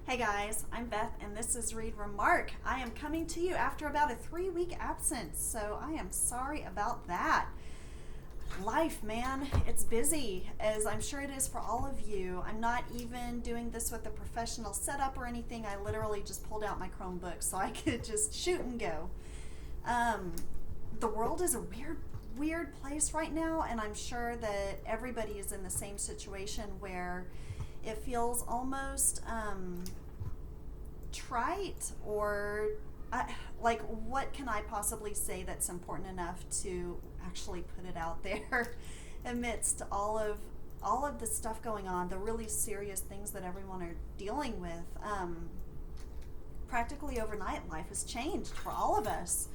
Hey guys, I'm Beth and this is Remark. I am coming to you after about a 3-week absence, so I am sorry about that. Life, man, it's busy, as I'm sure it is for all of you. I'm not even doing this with a professional setup or anything. I literally just pulled out my Chromebook so I could just shoot and go. The world is a weird place right now, and I'm sure that everybody is in the same situation where it feels almost trite or like, what can I possibly say that's important enough to actually put it out there amidst all of the stuff going on, the really serious things that everyone are dealing with. Practically overnight, life has changed for all of us.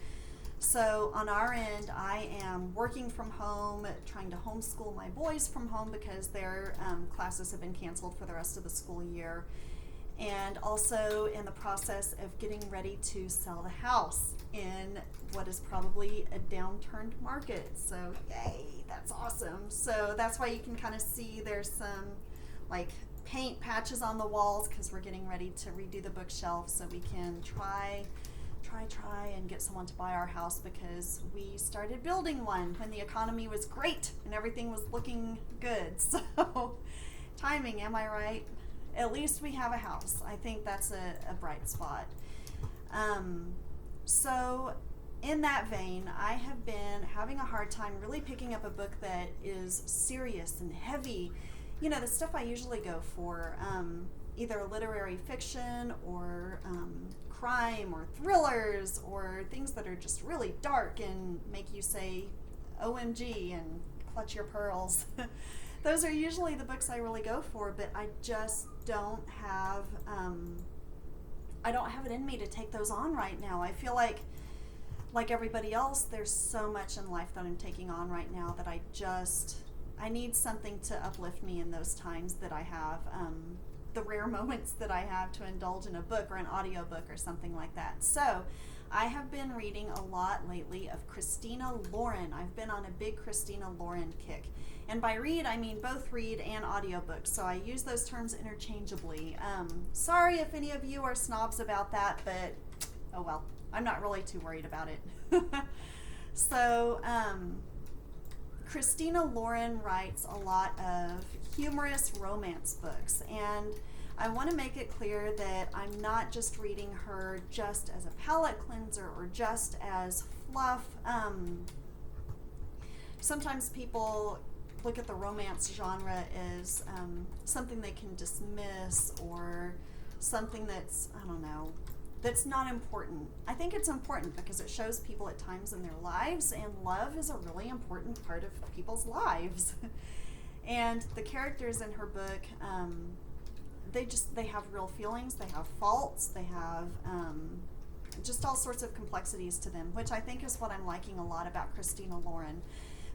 So on our end, I am working from home, trying to homeschool my boys from home because their classes have been canceled for the rest of the school year, and also in the process of getting ready to sell the house in what is probably a downturned market. So yay, that's awesome. So that's why you can kind of see there's some like paint patches on the walls because we're getting ready to redo the bookshelf so we can try and get someone to buy our house, because we started building one when the economy was great and everything was looking good. So timing, am I right? At least we have a house. I think that's a bright spot. So in that vein, I have been having a hard time really picking up a book that is serious and heavy. You know, the stuff I usually go for, either literary fiction or crime or thrillers or things that are just really dark and make you say OMG and clutch your pearls. Those are usually the books I really go for, but I just don't have it in me to take those on right now. I feel like everybody else, there's so much in life that I'm taking on right now that I need something to uplift me in those times that I have, the rare moments that I have to indulge in a book or an audiobook or something like that. So I have been reading a lot lately of Christina Lauren. I've been on a big Christina Lauren kick. And by read, I mean both read and audiobook, so I use those terms interchangeably. Sorry if any of you are snobs about that, but oh well, I'm not really too worried about it. So, Christina Lauren writes a lot of humorous romance books, and I want to make it clear that I'm not just reading her just as a palate cleanser or just as fluff. Sometimes people look at the romance genre as something they can dismiss, or something that's, I don't know, that's not important. I think it's important because it shows people at times in their lives, and love is a really important part of people's lives. And the characters in her book, they have real feelings, they have faults, they have just all sorts of complexities to them, which I think is what I'm liking a lot about Christina Lauren.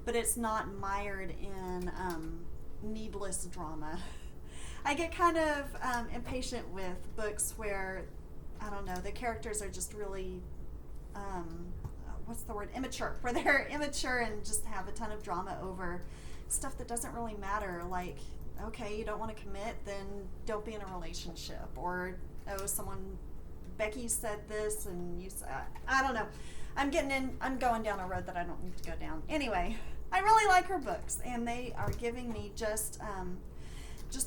But it's not mired in needless drama. I get kind of impatient with books where, I don't know, the characters are just really, immature, where they're immature and just have a ton of drama over stuff that doesn't really matter. Like, okay, you don't want to commit, then don't be in a relationship. Or, Becky said this and you said, I don't know. I'm going down a road that I don't need to go down. Anyway, I really like her books, and they are giving me just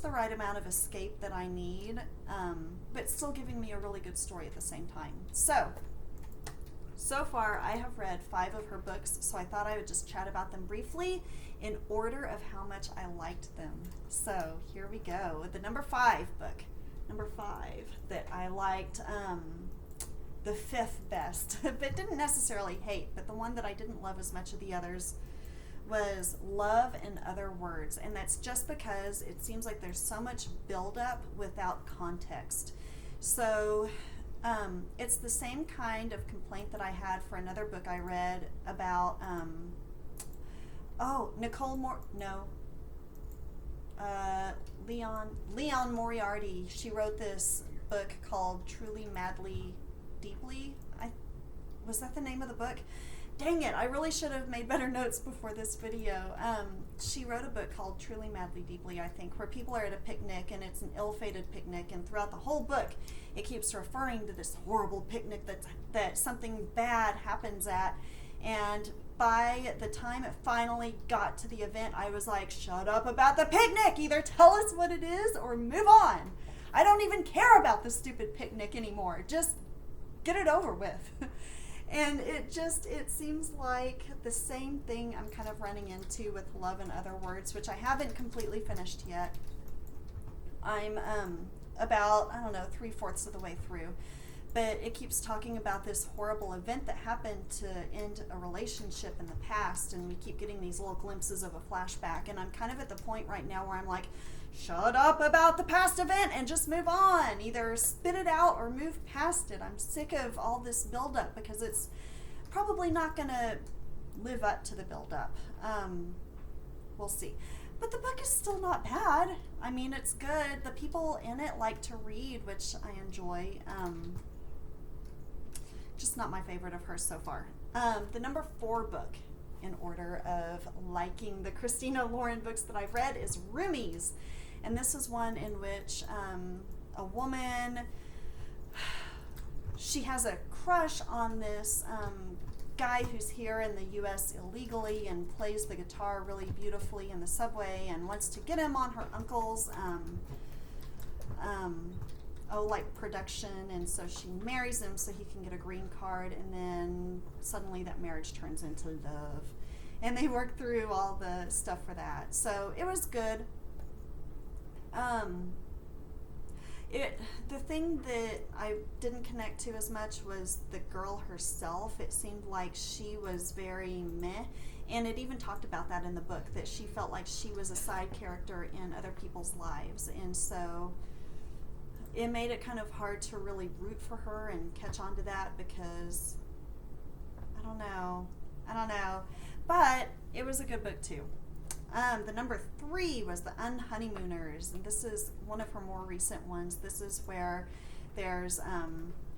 the right amount of escape that I need, but still giving me a really good story at the same time. So far I have read 5 of her books, so I thought I would just chat about them briefly in order of how much I liked them. So here we go. The number 5 book that I liked the 5th best, but didn't necessarily hate, but the one that I didn't love as much of the others was Love and Other Words. And that's just because it seems like there's so much buildup without context. So it's the same kind of complaint that I had for another book I read about Leon Moriarty. She wrote this book called Truly Madly Deeply. Was that the name of the book? dang it, I really should have made better notes before this video. She wrote a book called Truly Madly Deeply, I think, where people are at a picnic and it's an ill-fated picnic, and throughout the whole book it keeps referring to this horrible picnic that something bad happens at. And by the time it finally got to the event, I was like, shut up about the picnic! Either tell us what it is or move on. I don't even care about the stupid picnic anymore. Just get it over with. And it seems like the same thing I'm kind of running into with Love in Other Words, which I haven't completely finished yet. I'm about, I don't know, 3/4 of the way through. But it keeps talking about this horrible event that happened to end a relationship in the past, and we keep getting these little glimpses of a flashback. And I'm kind of at the point right now where I'm like, shut up about the past event and just move on. Either spit it out or move past it. I'm sick of all this buildup because it's probably not going to live up to the buildup. We'll see. But the book is still not bad. I mean, it's good. The people in it like to read, which I enjoy. Just not my favorite of hers so far. The number 4 book in order of liking the Christina Lauren books that I've read is Roomies. And this is one in which a woman, she has a crush on this guy who's here in the U.S. illegally and plays the guitar really beautifully in the subway and wants to get him on her uncle's production, and so she marries him so he can get a green card, and then suddenly that marriage turns into love. And they work through all the stuff for that. So it was good. The thing that I didn't connect to as much was the girl herself. It seemed like she was very meh, and it even talked about that in the book, that she felt like she was a side character in other people's lives, and so it made it kind of hard to really root for her and catch on to that because I don't know, but it was a good book too. The number 3 was the Unhoneymooners, and this is one of her more recent ones. This is where there's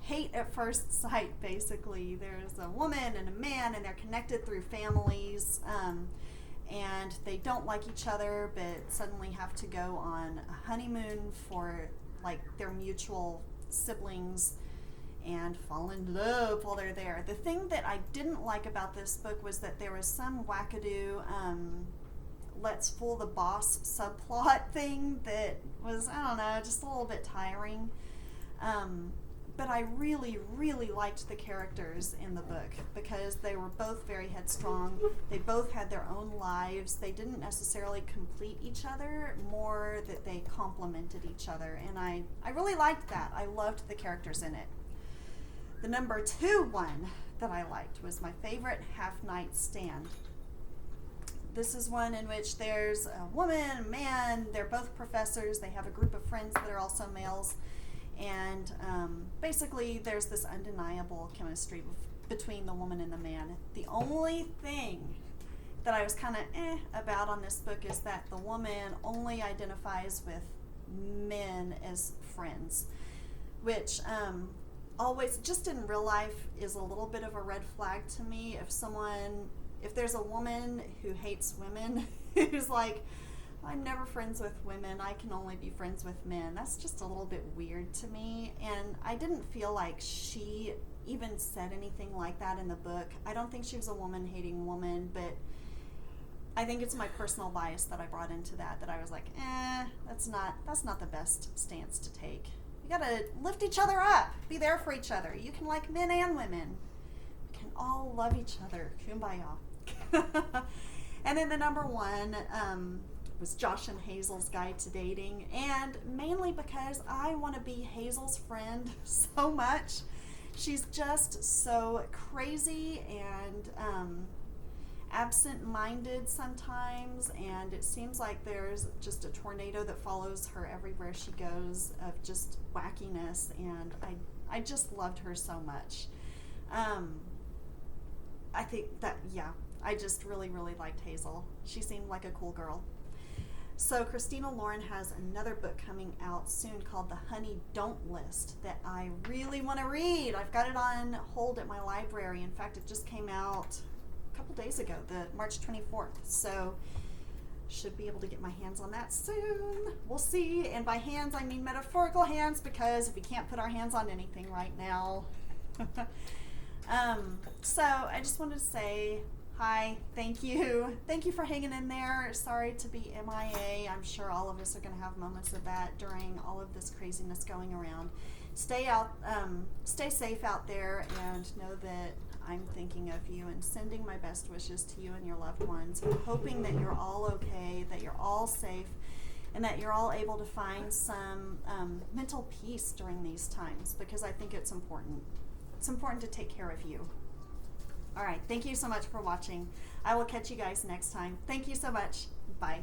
hate at first sight, basically. There's a woman and a man, and they're connected through families, and they don't like each other, but suddenly have to go on a honeymoon for like their mutual siblings and fall in love while they're there. The thing that I didn't like about this book was that there was some wackadoo let's fool the boss subplot thing that was, I don't know, just a little bit tiring. But I really, really liked the characters in the book because they were both very headstrong. They both had their own lives. They didn't necessarily complete each other, more that they complemented each other. And I really liked that. I loved the characters in it. The number 2 one that I liked was my favorite, Half Night Stand. This is one in which there's a woman, a man, they're both professors, they have a group of friends that are also males, and basically there's this undeniable chemistry between the woman and the man. The only thing that I was kind of about on this book is that the woman only identifies with men as friends, which always, just in real life, is a little bit of a red flag to me. If there's a woman who hates women, who's like, I'm never friends with women, I can only be friends with men, that's just a little bit weird to me. And I didn't feel like she even said anything like that in the book. I don't think she was a woman-hating woman, but I think it's my personal bias that I brought into that I was like, that's not the best stance to take. You gotta lift each other up, be there for each other. You can like men and women. We can all love each other. Kumbaya. And then the number 1 was Josh and Hazel's Guide to Dating, and mainly because I want to be Hazel's friend so much. She's just so crazy and absent-minded sometimes, and it seems like there's just a tornado that follows her everywhere she goes of just wackiness, and I just loved her so much. I think that, I just really, really liked Hazel. She seemed like a cool girl. So Christina Lauren has another book coming out soon called The Honey Don't List that I really want to read. I've got it on hold at my library. In fact, it just came out a couple days ago, the March 24th. So should be able to get my hands on that soon. We'll see. And by hands, I mean metaphorical hands, because we can't put our hands on anything right now. So I just wanted to say hi, thank you. Thank you for hanging in there. Sorry to be MIA. I'm sure all of us are going to have moments of that during all of this craziness going around. Stay safe out there, and know that I'm thinking of you and sending my best wishes to you and your loved ones, hoping that you're all okay, that you're all safe, and that you're all able to find some mental peace during these times, because I think it's important. It's important to take care of you. All right, thank you so much for watching. I will catch you guys next time. Thank you so much. Bye.